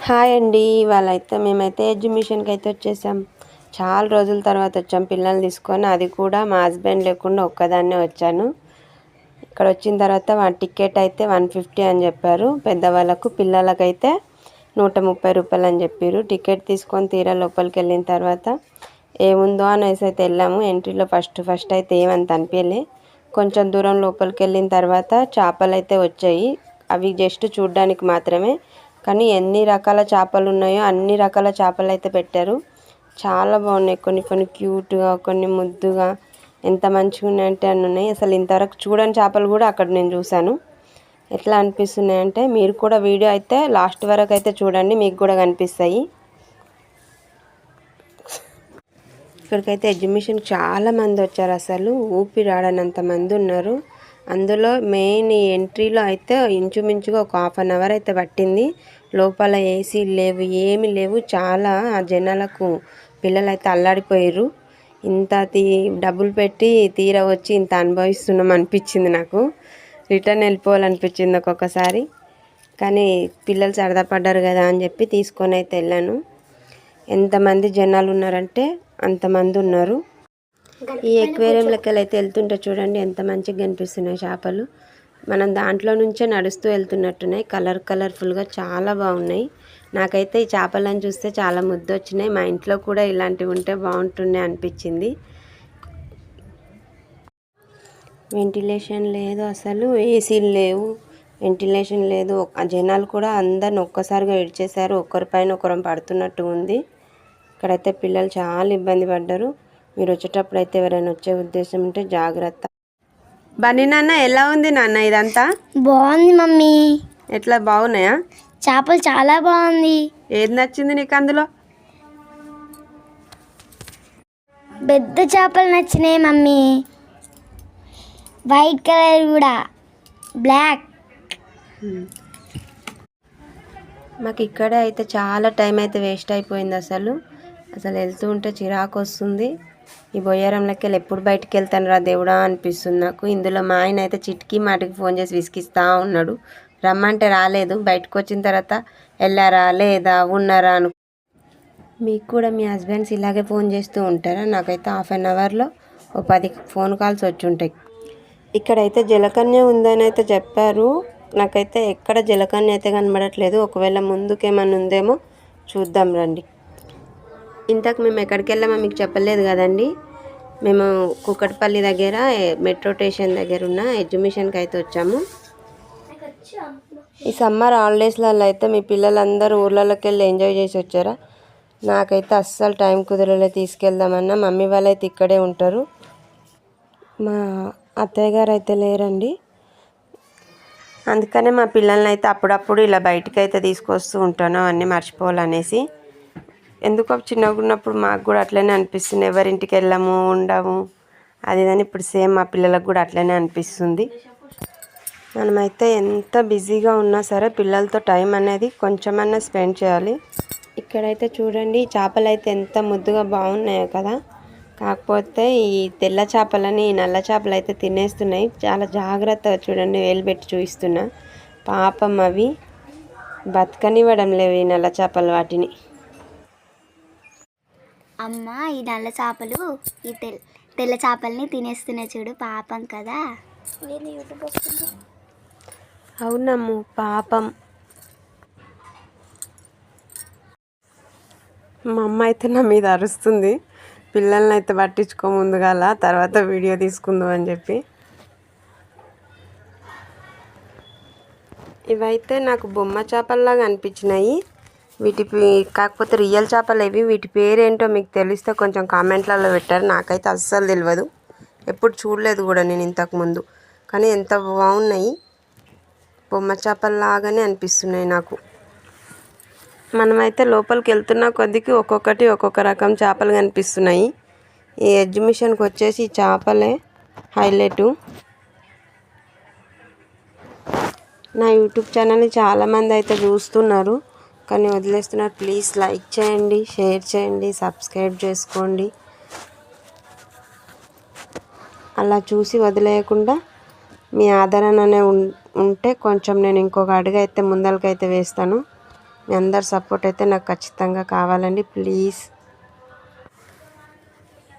Hi అండి. ఇవాళైతే మేమైతే ఎగ్జిబిషన్కి అయితే వచ్చేసాం. చాలా రోజుల తర్వాత వచ్చాం పిల్లల్ని తీసుకొని. అది కూడా మా హస్బెండ్ లేకుండా ఒక్కదాన్నే వచ్చాను. ఇక్కడ వచ్చిన తర్వాత టికెట్ అయితే 150 అని చెప్పారు పెద్దవాళ్ళకు, పిల్లలకైతే 130 రూపాయలు అని చెప్పారు. టికెట్ తీసుకొని తీరా లోపలికి వెళ్ళిన తర్వాత ఏముందో అనేసి అయితే వెళ్ళాము. ఎంట్రీలో ఫస్ట్ అయితే ఏమంత అనిపించలే. కొంచెం దూరం లోపలికి వెళ్ళిన తర్వాత చేపలు అయితే వచ్చాయి. అవి జస్ట్ చూడడానికి మాత్రమే, కానీ ఎన్ని రకాల చేపలు ఉన్నాయో అన్ని రకాల చేపలు అయితే పెట్టారు. చాలా బాగున్నాయి. కొన్ని క్యూట్గా, కొన్ని ముద్దుగా, ఎంత మంచిగా ఉన్నాయంటే అన్నీ ఉన్నాయి. అసలు ఇంతవరకు చూడని చేపలు కూడా అక్కడ నేను చూశాను. ఎట్లా అనిపిస్తున్నాయంటే మీరు కూడా వీడియో అయితే లాస్ట్ వరకు అయితే చూడండి, మీకు కూడా కనిపిస్తాయి. ఇక్కడికైతే ఎగ్జిబిషన్ చాలా మంది వచ్చారు. అసలు ఊపిరాడనంత మంది ఉన్నారు. అందులో మెయిన్ ఎంట్రీలో అయితే ఇంచుమించుగా ఒక 1/2 అవర్ అయితే పట్టింది. లోపల ఏసీ లేవు, ఏమి లేవు. చాలా జనాలకు పిల్లలు అయితే అల్లాడిపోయారు. ఇంత డబ్బులు పెట్టి తీరా వచ్చి ఇంత అనుభవిస్తున్నాం అనిపించింది నాకు. రిటర్న్ వెళ్ళిపోవాలనిపించింది ఒక్కొక్కసారి. కానీ పిల్లలు సరదా పడ్డారు కదా అని చెప్పి తీసుకొని అయితే వెళ్ళాను. ఎంతమంది జనాలు ఉన్నారంటే అంతమంది ఉన్నారు. ఈ ఎక్వేరియంలోకి అయితే వెళ్తుంటే చూడండి ఎంత మంచిగా కనిపిస్తున్నాయి చేపలు. మనం దాంట్లో నుంచే నడుస్తూ వెళ్తున్నట్టున్నాయి. కలర్ఫుల్గా చాలా బాగున్నాయి. నాకైతే ఈ చేపలను చూస్తే చాలా ముద్దు వచ్చినాయి. మా ఇంట్లో కూడా ఇలాంటివి ఉంటే బాగుంటుండే అనిపించింది. వెంటిలేషన్ లేదు, అసలు ఏసీలు లేవు, వెంటిలేషన్ లేదు. జనాలు కూడా అందరిని ఒక్కసారిగా ఇడ్చేశారు. ఒకరిపైన ఒకరం పడుతున్నట్టు ఉంది. ఇక్కడైతే పిల్లలు చాలా ఇబ్బంది పడ్డారు. మీరు వచ్చేటప్పుడు అయితే ఎవరైనా వచ్చే ఉద్దేశం ఉంటే జాగ్రత్త. బన్నీ నాన్న, ఎలా ఉంది నాన్న ఇదంతా? బాగుంది మమ్మీ. ఎట్లా బాగున్నాయా చేపలు? చాలా బాగుంది. ఏది నచ్చింది నీకు అందులో? పెద్ద చేపలు నచ్చినాయి మమ్మీ. వైట్ కలర్ కూడా, బ్లాక్. మాకు ఇక్కడే అయితే చాలా టైం అయితే వేస్ట్ అయిపోయింది. అసలు వెళ్తూ ఉంటే చిరాకు వస్తుంది. ఈ బొయ్యారంలోకి వెళ్ళి ఎప్పుడు బయటికి వెళ్తాను రా దేవుడా అనిపిస్తుంది నాకు. ఇందులో మా ఆయన అయితే చిటికి మాటికి ఫోన్ చేసి విసిగిస్తూ ఉన్నాడు. రమ్మంటే రాలేదు. బయటకు వచ్చిన తర్వాత వెళ్ళారా లేదా ఉన్నారా అను. మీకు కూడా మీ హస్బెండ్స్ ఇలాగే ఫోన్ చేస్తూ ఉంటారా? నాకైతే 1/2 అవర్లో ఓ 10 ఫోన్ కాల్స్ వచ్చి ఉంటాయి. ఇక్కడైతే జలకన్య ఉందని అయితే చెప్పారు. నాకైతే ఎక్కడ జలకన్య అయితే కనబడట్లేదు. ఒకవేళ ముందుకేమన్నా ఉందేమో చూద్దాం రండి. ఇంతకు మేము ఎక్కడికి వెళ్ళామో మీకు చెప్పలేదు కదండి. మేము కూకట్పల్లి దగ్గర మెట్రో స్టేషన్ దగ్గర ఉన్న ఎగ్జిబిషన్కి అయితే వచ్చాము. ఈ సమ్మర్ హాలిడేస్లలో అయితే మీ పిల్లలందరూ ఊర్లలోకి వెళ్ళి ఎంజాయ్ చేసి వచ్చారా? నాకైతే అస్సలు టైం కుదరలే తీసుకెళ్దామన్నా. మమ్మీ వాళ్ళు అయితే ఇక్కడే ఉంటారు. మా అత్తయ్య గారు అయితే లేరండి. అందుకనే మా పిల్లల్ని అయితే అప్పుడప్పుడు ఇలా బయటికి అయితే తీసుకొస్తూ ఉంటాను, అన్నీ మర్చిపోవాలనేసి. ఎందుకో చిన్నగా ఉన్నప్పుడు మాకు కూడా అట్లనే అనిపిస్తుంది. ఎవరింటికి వెళ్ళము, ఉండము, అది కానీ ఇప్పుడు సేమ్ మా పిల్లలకు కూడా అట్లనే అనిపిస్తుంది. మనమైతే ఎంత బిజీగా ఉన్నా సరే పిల్లలతో టైం అనేది కొంచెమన్నా స్పెండ్ చేయాలి. ఇక్కడైతే చూడండి చేపలు అయితే ఎంత ముద్దుగా బాగున్నాయో కదా. కాకపోతే ఈ తెల్ల చేపలని నల్ల చేపలు అయితే తినేస్తున్నాయి. చాలా జాగ్రత్తగా చూడండి, వేలు పెట్టి చూపిస్తున్నా. పాపం అవి బతకనివ్వడం లేవు ఈ నల్ల చేపలు వాటిని. అమ్మ, ఈ నల్ల చేపలు ఈ తెల్ల చేపల్ని తినేస్తున్నాయి చూడు, పాపం కదా. అవునమ్ము, పాపం. మా అమ్మ అయితే నా మీద అరుస్తుంది. పిల్లల్ని అయితే పట్టించుకో ముందుగాల, తర్వాత వీడియో తీసుకుందాం అని చెప్పి. ఇవైతే నాకు బొమ్మ చేపల్లాగా అనిపించినాయి. కాకపోతే రియల్ చేపలు ఇవి. వీటి పేరేంటో మీకు తెలిస్తే కొంచెం కామెంట్లలో పెట్టారు. నాకైతే అస్సలు తెలియదు, ఎప్పుడు చూడలేదు కూడా నేను ఇంతకుముందు. కానీ ఎంత బాగున్నాయి, బొమ్మ చేపల్లాగానే అనిపిస్తున్నాయి నాకు. మనమైతే లోపలికి వెళ్తున్న కొద్దికి ఒక్కొక్క రకం చేపలు కనిపిస్తున్నాయి. ఈ ఎగ్జిబిషన్కి వచ్చేసి చేపలే హైలైటు. నా యూట్యూబ్ ఛానల్ని చాలామంది అయితే చూస్తున్నారు, కానీ వదిలేస్తున్నారు. ప్లీజ్ లైక్ చేయండి, షేర్ చేయండి, సబ్స్క్రైబ్ చేసుకోండి. అలా చూసి వదిలేయకుండా మీ ఆదరణనే ఉంటే కొంచెం నేను ఇంకొక అడుగు అయితే ముందలకైతే వేస్తాను. మీ అందరి సపోర్ట్ అయితే నాకు ఖచ్చితంగా కావాలండి.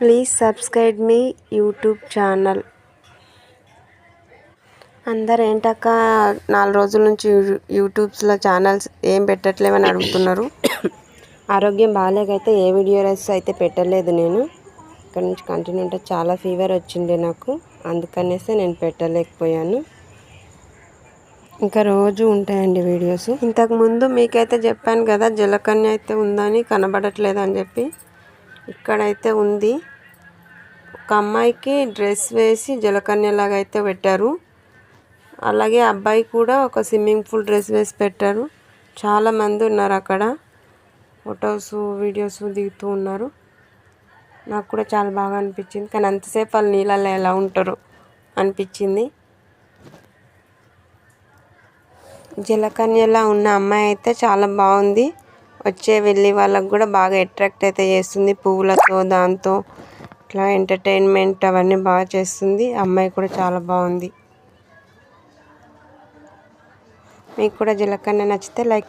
Please subscribe me YouTube channel. అందరు ఏంటక్క 4 రోజుల నుంచి యూట్యూబ్స్లో ఛానల్స్ ఏం పెట్టట్లేమని అడుగుతున్నారు. ఆరోగ్యం బాగాలేకైతే ఏ వీడియోస్ అయితే పెట్టలేదు నేను. ఇక్కడ నుంచి కంటిన్యూ ఉంటే చాలా ఫీవర్ వచ్చిండే నాకు, అందుకనేసి నేను పెట్టలేకపోయాను. ఇంకా రోజు ఉంటాయండి వీడియోస్. ఇంతకుముందు మీకైతే చెప్పాను కదా జలకన్య అయితే ఉందని, కనబడట్లేదు అని చెప్పి. ఇక్కడైతే ఉంది. ఒక అమ్మాయికి డ్రెస్ వేసి జలకన్యలాగా అయితే పెట్టారు. అలాగే అబ్బాయి కూడా ఒక స్విమ్మింగ్ పూల్ డ్రెస్ వేసి పెట్టారు. చాలామంది ఉన్నారు అక్కడ, ఫొటోస్ వీడియోస్ దిగుతూ ఉన్నారు. నాకు కూడా చాలా బాగా అనిపించింది. కానీ అంతసేపు వాళ్ళు నీళ్ళల్లో ఎలా ఉంటారు అనిపించింది. జలకన్యలా ఉన్న అమ్మాయి అయితే చాలా బాగుంది. వెళ్ళి వాళ్ళకు కూడా బాగా అట్రాక్ట్ అయితే చేస్తుంది. పువ్వులతో దాంతో ఇట్లా ఎంటర్టైన్మెంట్ అవన్నీ బాగా చేస్తుంది. అమ్మాయి కూడా చాలా బాగుంది. మీకు కూడా జలకన్య నచ్చితే లైక్